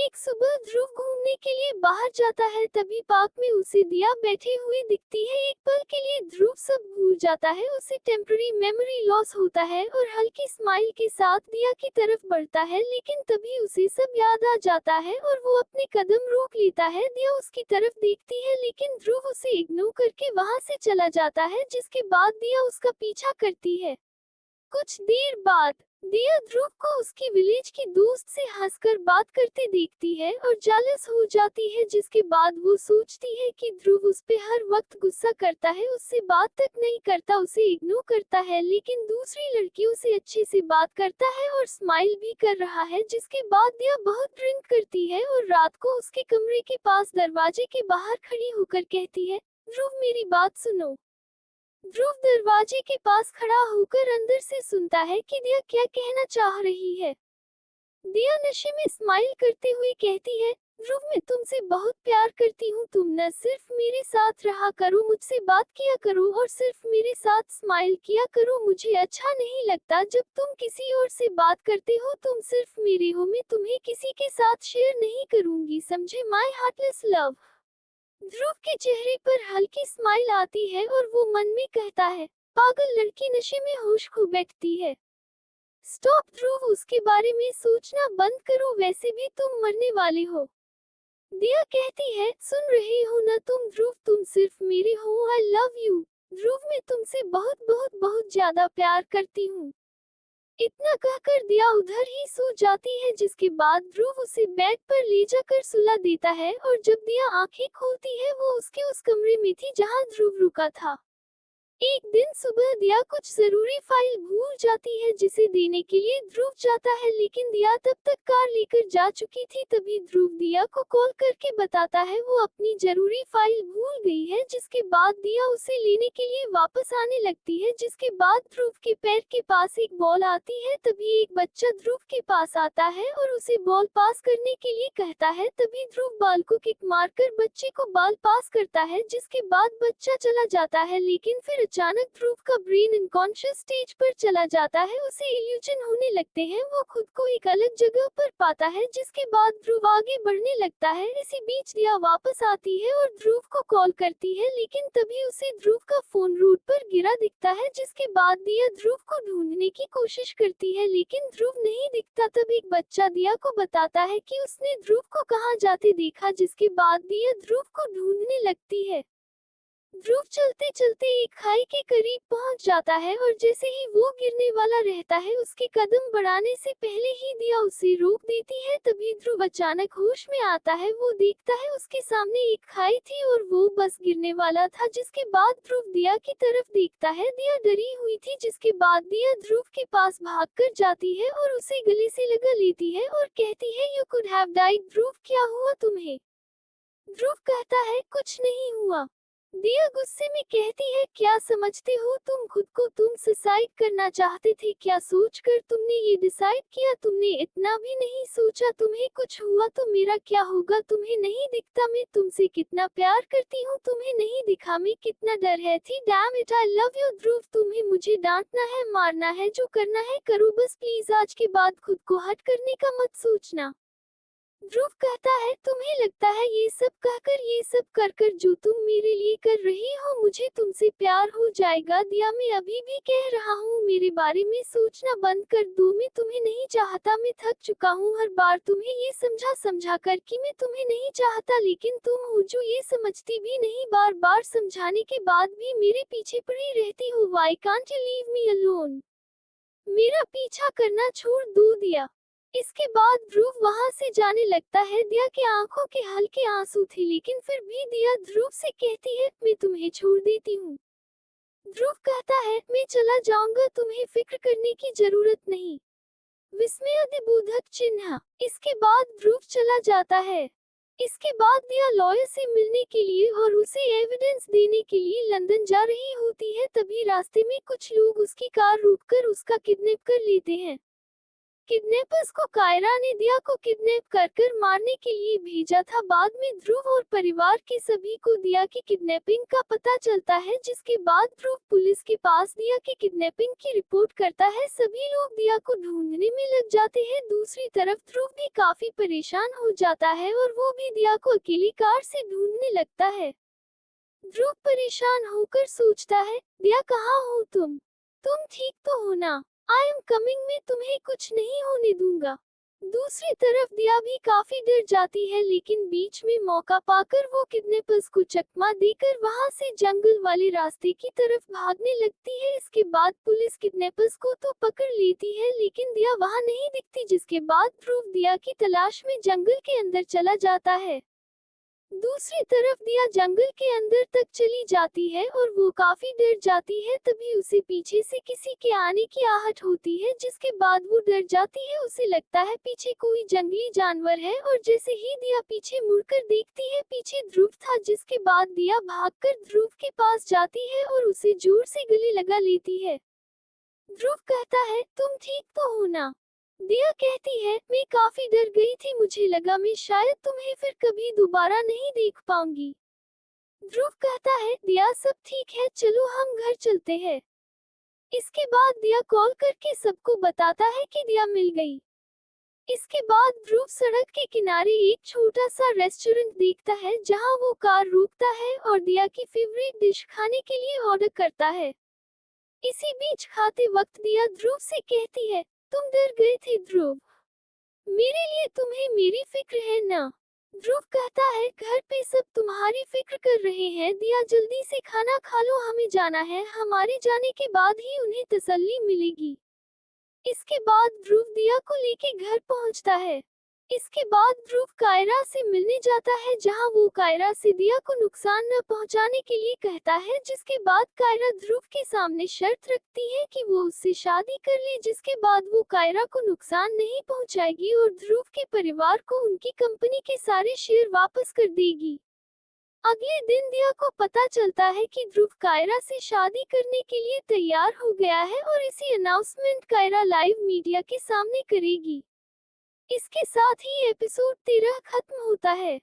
एक सुबह ध्रुव घूमने के लिए बाहर जाता है, तभी पार्क में उसे दिया बैठे हुए दिखती है। एक पल के लिए ध्रुव सब भूल जाता है, उसे टेम्पररी मेमोरी लॉस होता है और हल्की स्माइल के साथ दिया की तरफ बढ़ता है, लेकिन तभी उसे सब याद आ जाता है और वो अपने कदम रोक लेता है। दिया उसकी तरफ देखती है, लेकिन ध्रुव उसे इग्नोर करके वहां से चला जाता है, जिसके बाद दिया उसका पीछा करती है। कुछ देर बाद दिया ध्रुव को उसकी विलेज की दोस्त से हंसकर बात करते देखती है और जालस हो जाती है, जिसके बाद वो सोचती है कि ध्रुव उस पे हर वक्त गुस्सा करता है, उससे बात तक नहीं करता, उसे इग्नोर करता है, लेकिन दूसरी लड़कियों से अच्छे से बात करता है और स्माइल भी कर रहा है। जिसके बाद दिया बहुत ड्रिंक करती है और रात को उसके कमरे के पास दरवाजे के बाहर खड़ी होकर कहती है, ध्रुव मेरी बात सुनो। ध्रुव दरवाजे के पास खड़ा होकर अंदर से सुनता है कि दिया क्या कहना चाह रही है। दिया नशे में स्माइल करते हुए कहती है, ध्रुव मैं तुमसे बहुत प्यार करती हूँ, तुम न सिर्फ मेरे साथ रहा करो, मुझसे बात किया करो और सिर्फ मेरे साथ स्माइल किया करो। मुझे अच्छा नहीं लगता जब तुम किसी और से बात करते हो, तुम सिर्फ मेरे हो, मैं तुम्हें किसी के साथ शेयर नहीं करूंगी, समझे? माई हार्टलेस लव। ध्रुव के चेहरे पर हल्की स्माइल आती है और वो मन में कहता है, पागल लड़की नशे में होश खो बैठती है। स्टॉप ध्रुव, उसके बारे में सोचना बंद करो, वैसे भी तुम मरने वाले हो। दिया कहती है, सुन रहे हो ना तुम ध्रुव, तुम सिर्फ मेरे हो, आई लव यू। ध्रुव मैं तुमसे बहुत बहुत बहुत ज्यादा प्यार करती हूँ। इतना कहकर दिया उधर ही सो जाती है, जिसके बाद ध्रुव उसे बेड पर ले जाकर सुला देता है और जब दिया आंखें खोलती है, वो उसके उस कमरे में थी जहां ध्रुव रुका था। एक दिन सुबह दिया कुछ जरूरी फाइल भूल जाती है, जिसे देने के लिए ध्रुव जाता है, लेकिन दिया तब तक कार लेकर जा चुकी थी। तभी ध्रुव दिया को कॉल करके बताता है वो अपनी जरूरी फाइल भूल गई है, जिसके बाद दिया उसे लेने के लिए वापस आने लगती है। जिसके बाद ध्रुव के पैर के पास एक बॉल आती है, तभी एक बच्चा ध्रुव के पास आता है और उसे बॉल पास करने के लिए कहता है। तभी ध्रुव बॉल को किक मारकर बच्चे को बॉल पास करता है, जिसके बाद बच्चा चला जाता है, लेकिन फिर अचानक ध्रुव का ब्रेन अनकॉन्शियस स्टेज पर चला जाता है, उसे इल्यूजन होने लगते हैं, वो खुद को एक अलग जगह पर पाता है, जिसके बाद ध्रुव आगे बढ़ने लगता है। इसी बीच दिया वापस आती है और ध्रुव को कॉल करती है, लेकिन तभी उसे ध्रुव का फोन रोड पर गिरा दिखता है। जिसके बाद दिया ध्रुव को ढूंढने की कोशिश करती है, लेकिन ध्रुव नहीं दिखता। तब एक बच्चा दिया को बताता है कि उसने ध्रुव को कहाँ जाते देखा, जिसके बाद दिया ध्रुव को ढूंढने लगती है। ध्रुव चलते चलते एक खाई के करीब पहुंच जाता है और जैसे ही वो गिरने वाला रहता है, उसके कदम बढ़ाने से पहले ही दिया उसे रोक देती है। तभी ध्रुव अचानक होश में आता है, वो देखता है उसके सामने एक खाई थी और वो बस गिरने वाला था। जिसके बाद ध्रुव दिया की तरफ देखता है, दिया डरी हुई थी। जिसके बाद दिया ध्रुव के पास भागकर जाती है और उसे गले से लगा लेती है और कहती है, यू कुड हैव डाइड ध्रुव, क्या हुआ तुम्हें? ध्रुव कहता है, कुछ नहीं हुआ। दिया गुस्से में कहती है, क्या समझते हो तुम खुद को? तुम सुसाइड करना चाहते थे क्या? सोचकर तुमने ये डिसाइड किया? तुमने इतना भी नहीं सोचा तुम्हें कुछ हुआ तो मेरा क्या होगा? तुम्हें नहीं दिखता मैं तुमसे कितना प्यार करती हूँ? तुम्हें नहीं दिखा मैं कितना डर है थी? Damn it, I love you Dhruv, तुम्हें मुझे डांटना है, मारना है, जो करना है करो, बस प्लीज आज के बाद खुद को हट करने का मत सोचना। ध्रुव कहता है, तुम्हें लगता है ये सब कहकर, ये सब कर कर जो तुम मेरे लिए कर रही हो, मुझे तुमसे प्यार हो जाएगा? दिया मैं अभी भी कह रहा हूँ, मेरे बारे में सोचना बंद कर दो, मैं तुम्हें नहीं चाहता, मैं थक चुका हूँ हर बार तुम्हें ये समझा समझा कर कि मैं तुम्हें नहीं चाहता, लेकिन तुम हो जो ये समझती भी नहीं, बार बार समझाने के बाद भी मेरे पीछे पड़ी रहती हो। Why can't you leave me alone? मेरा पीछा करना छोड़ दो दिया। इसके बाद ध्रुव वहां से जाने लगता है। दिया के आंखों के हल्के आंसू थे, लेकिन फिर भी दिया ध्रुव से कहती है, मैं तुम्हें छोड़ देती हूँ। ध्रुव कहता है, मैं चला जाऊंगा, तुम्हें फिक्र करने की जरूरत नहीं। विस्मयादिबोधक चिन्ह। इसके बाद ध्रुव चला जाता है। इसके बाद दिया लॉयर से मिलने के लिए और उसे एविडेंस देने के लिए लंदन जा रही होती है। तभी रास्ते में कुछ लोग उसकी कार रोककर उसका किडनैप कर लेते हैं। किडनैपर्स को कायरा ने दिया को किडनैप कर मारने के लिए भेजा था। बाद में ध्रुव और परिवार के सभी को दिया की किडनैपिंग का पता चलता है, जिसके बाद ध्रुव पुलिस के पास दिया की किडनैपिंग की रिपोर्ट करता है। सभी लोग दिया को ढूंढने में लग जाते हैं। दूसरी तरफ ध्रुव भी काफी परेशान हो जाता है और वो भी दिया को अकेली कार से ढूंढने लगता है। ध्रुव परेशान होकर सोचता है, दिया कहाँ हो तुम ठीक तो हो ना? आई एम कमिंग, मैं तुम्हें कुछ नहीं होने दूंगा। दूसरी तरफ दिया भी काफी डर जाती है, लेकिन बीच में मौका पाकर वो किडनैपर्स को चकमा देकर वहां से जंगल वाले रास्ते की तरफ भागने लगती है। इसके बाद पुलिस किडनैपर्स को तो पकड़ लेती है, लेकिन दिया वहां नहीं दिखती, जिसके बाद ध्रुव दिया की तलाश में जंगल के अंदर चला जाता है। दूसरी तरफ दिया जंगल के अंदर तक चली जाती है और वो काफी डर जाती है। तभी उसे पीछे से किसी के आने की आहट होती है, जिसके बाद वो डर जाती है। उसे लगता है पीछे कोई जंगली जानवर है और जैसे ही दिया पीछे मुड़कर देखती है, पीछे ध्रुव था। जिसके बाद दिया भागकर ध्रुव के पास जाती है और उसे जोर से गले लगा लेती है। ध्रुव कहता है, तुम ठीक तो हो ना? दिया कहती है, मैं काफी डर गई थी, मुझे लगा मैं शायद तुम्हें फिर कभी दोबारा नहीं देख पाऊंगी। ध्रुव कहता है, दिया सब ठीक है, चलो हम घर चलते हैं। इसके बाद दिया कॉल करके सबको बताता है कि दिया मिल गई। इसके बाद ध्रुव सड़क के किनारे एक छोटा सा रेस्टोरेंट देखता है, जहां वो कार रोकता है और दिया की फेवरेट डिश खाने के लिए ऑर्डर करता है। इसी बीच खाते वक्त दिया ध्रुव से कहती है, तुम डर गए थे ध्रुव, मेरे लिए तुम्हें मेरी फिक्र है ना? ध्रुव कहता है, घर पे सब तुम्हारी फिक्र कर रहे हैं, दिया जल्दी से खाना खा लो, हमें जाना है, हमारे जाने के बाद ही उन्हें तसल्ली मिलेगी। इसके बाद ध्रुव दिया को लेके घर पहुंचता है। इसके बाद ध्रुव कायरा से मिलने जाता है, जहां वो कायरा से दिया को नुकसान न पहुंचाने के लिए कहता है। जिसके बाद कायरा ध्रुव के सामने शर्त रखती है कि वो उससे शादी कर ले, जिसके बाद वो कायरा को नुकसान नहीं पहुंचाएगी और ध्रुव के परिवार को उनकी कंपनी के सारे शेयर वापस कर देगी। अगले दिन दिया को पता चलता है कि ध्रुव कायरा से शादी करने के लिए तैयार हो गया है और इसी अनाउंसमेंट कायरा लाइव मीडिया के सामने करेगी। इसके साथ ही एपिसोड 13 खत्म होता है।